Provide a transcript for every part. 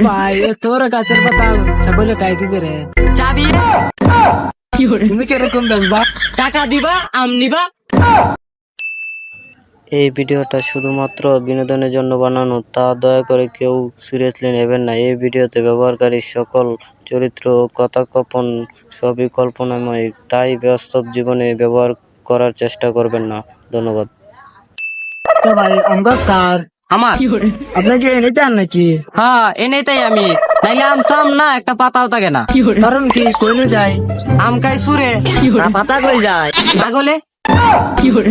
ভাই তোর গাছের পাতা ছাগলে খায় কি করে? চাবি তুমি কিরকম বেচবা? টাকা দিবা আম নিবা। এই ভিডিওটা শুধুমাত্র বিনোদনের জন্য বানানো, তা দয়া করে কেউ সিরিয়াসলি নেবেন না। এই ভিডিওতে ব্যবহারকারী সকল চরিত্র ও কথোপকথন সবই কল্পনাময়, তাই বাস্তব জীবনে ব্যবহার করার চেষ্টা করবেন না। ধন্যবাদ। ভাই আমগা কার আমার আপনাকে এনে চান নাকি? হ্যাঁ এনেতেই আমি, নাইলে আম তো আম না, একটা পাতাও থাকে না। কারণ কি কইলে যায়? আম খাই সুরে, পাতা কই যায়? ছাগলে।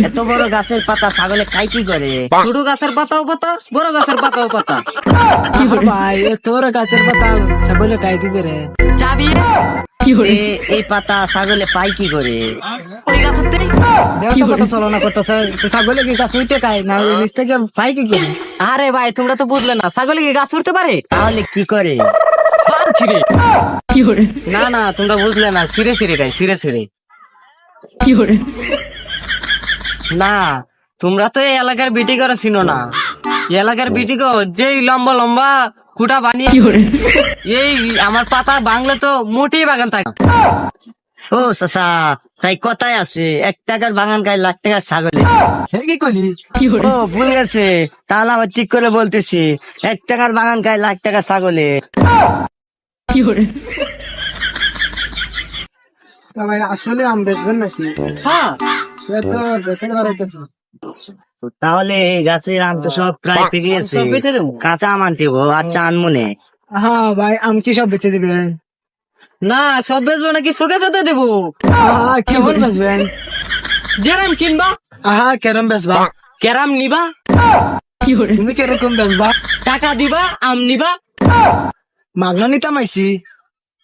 এত বড় গাছের পাতা ছাগলে খাই কি করে? ছোট গাছের পাতাও পাতা, বড় গাছের পাতাও পাতা। ভাই তোর গাছের পাতা ছাগলে খায় কি করে? চাবি এই পাতা ছাগলে পাই কি করে? ওই গাছের থেকে। দেওয়া কথা চলনা করতেছে, ছাগলে কি গাছ উঠে খায় না নিচ থেকে পাই কি করে? আরে ভাই তোমরা তো বুঝলে না, ছাগলে কি গাছ উঠতে পারে? তাহলে কি করে? পাল ছিঁড়ে। না না তোমরা বুঝলে না, ছিঁড়ে ছিঁড়ে খায়, ছিঁড়ে ছিঁড়ে। না তোমরা তো এই এলাকার বিটি করে চিনো না। এই এলাকার বিটি গো যেই লম্বা লম্বা কুটা বানিয়ে এই আমার পাতা বাংলা তো মোটেই বাগান থাকে। ও চাচা, তাই কথাই আছে, 1 টাকার বাগান গায়ে লাখ টাকার ছাগলে। হে কি কইলি? ও ভুল গেছে, তাহলে আবার ঠিক করে বলতেছি, 1 টাকার বাগান গায়ে লাখ টাকার ছাগলে। ভাই আসলে আম বেচবেন নাকি? হ্যাঁ সে তো বেচে বেড়াইতেছে। তাহলে এই গাছের আম তো সব প্রায় পেকে গেছে, সব বেচে দেবো। কাঁচা আম আনতে হবো। আচ্ছা আনমু নে। হ্যাঁ ভাই আম কি সব বেচে দিবেন? না সব বেচবো নাকি চোখে সাথে দেবো? কেমন বেচবেন? যেরাম কিনবা কেরম বেচবা? কেরাম নিবা, তুমি কিরকম বেচবা? টাকা দিবা আম নিবা, মাগনা নিতাম আইসি।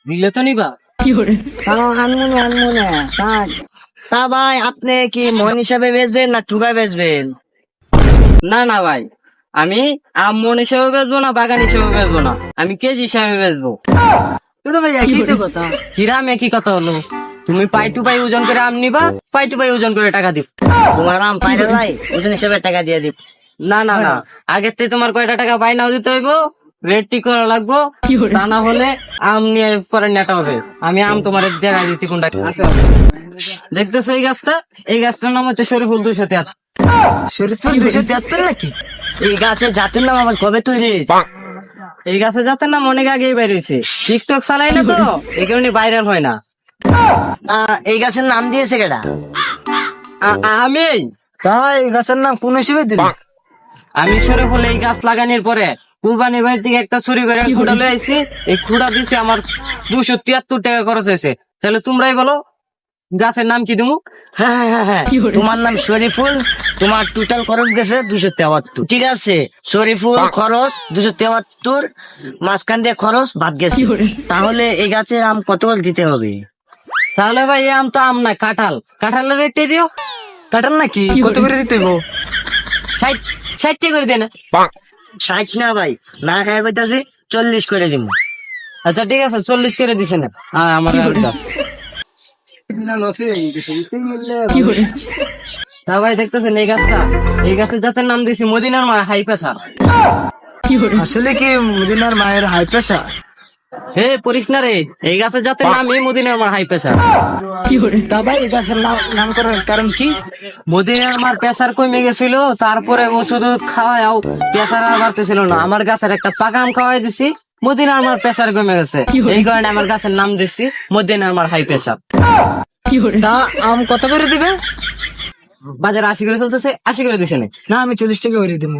দিলে তো নিবা। আনমু নে। তা ভাই আপনি কি মন হিসাবে বেচবেন না টুকায় বেচবেন? না না ভাই, আমি আম মন হিসেবে বেচবো না, বাগান হিসেবে বেচবো না, আমি কেজি হিসাবে বেচবো। তো ভাই একই তো কথা। কিরাম একই কথা হলো, তুমি পাই টু পাই ওজন করে আম নিবা, পাই টু পাই ওজন করে টাকা দিব। তোমার আম পাইলে লাই ওজন হিসাবে টাকা দিয়ে দিব। না না না, আগের থেকে তোমার কয়টা টাকা বাইনাও দিতে হইব, রেট ঠিক করা লাগবো, তা না হলে আম নিয়ে পরে নেটা হবে। আমি আম তোমার দেখা দিচ্ছি কোনটা আছে। দেখতেছো এই গাছটার নাম হচ্ছে শরীফুল 273। শরীরপুর 273 নাকি? এই গাছের জাতের নাম আমার কবে তৈরি হয়েছে? এই গাছের জাতের নাম অনেক আগেই বাইর হয়েছে, টিকটক চালাই না তো এই কারণে ভাইরাল হয় না। এই গাছের নাম দিয়েছে কেডা? আমি তাই গাছের নাম কোন হিসেবে দিল? আমি শরীফুল এই গাছ লাগানোর পরে কুরবানি ভাই থেকে একটা চুরি করে খুঁড়া লয়ে আইছি, এই খুঁড়া দিছে আমার 273 টাকা খরচ হয়েছে। তাহলে তোমরাই বলো গাছের নাম কি দিমু? হ্যাঁ, তোমার নাম শরীফুল, তোমার টোটাল খরচ গেছে 273। ঠিক আছে, শরীফুল খরচ 273, মাঝখান দিয়ে খরচ বাদ গেছে। তাহলে এই গাছের আম কত করে দিতে হবে? তাহলে ভাই এই আম তো আম না, কাঁঠালের রেটে দিও। কাটাল নাকি? কত করে দিতে হইব? 60 টাকা করে দেন। 60 না ভাই, না খাই কইতাছি 40 করে দিব। আচ্ছা ঠিক আছে 40 করে দিছে না। আমার গাছ তা ভাই দেখতেছেন এই গাছের জাতের নাম দিয়েছি মদিনার মা হাই প্রেসার। আসলে কি মদিনার মায়ের হাই প্রেসার? হে পড়িস না রে, এই গাছের জাতের নাম এই মদিনার মা হাই প্রেসার। তা ভাই এই গাছের নাম করার কারণ কি? মদিনার মার প্রেসার কমে গেছিল, তারপরে ওষুধ খাওয়াও প্রেসার আর বাড়তেছিল না। আমার গাছের একটা পাকা আম খাওয়াই দিছি, মদিনার মার প্রেসার কমে গেছে, এই কারণে আমার গাছের নাম দিচ্ছি মদিনার মার হাই প্রেসার। তা আম কত করে দিবে? বাজারে 80 করে চলতেছে, 80 করে দিছে না। না আমি 40 টাকা করে দিব।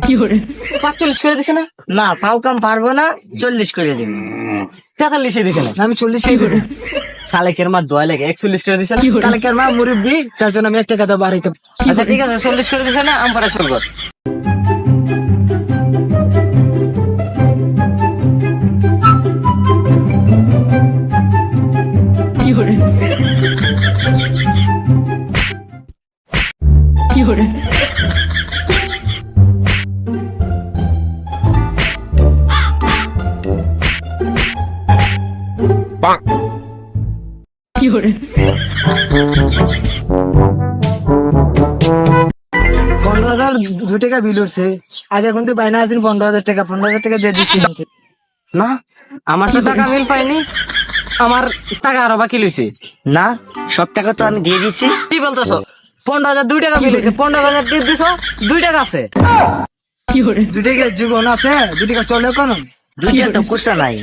45 করে দিছে না। না পাও কাম পারবো না, 40 করে দিব। 43 দিছে না। না আমি 40 টাকা দিব। কালেকের মার দোয়া লাগে 41 করে দিছে না। কালকের মা মুরব্বি, তার জন্য আমি 1 টাকা দাও বাড়াইতে। আচ্ছা ঠিক আছে 40 করে দিছে না, আম পাড়া শুরু কর। $15,000 2 টাকা বিল হচ্ছে। আগে কিন্তু বাইনা আছেন 15,000 টাকা, 15,000 টাকা দিয়ে দিচ্ছি। না, আমার তো টাকা মিল পাইনি, আমার টাকা আরো বাকি লইছে। না, সব টাকা তো আমি দিয়ে দিছি। কি বলতেছ? 15,000 2 টাকা মিল হয়েছে, 15,000 দিয়ে দিছ, 2 টাকা আছে। 2 টাকা জীবন আছে, 2 টাকা চলে কেন? দুইটা তো কুসা নাই।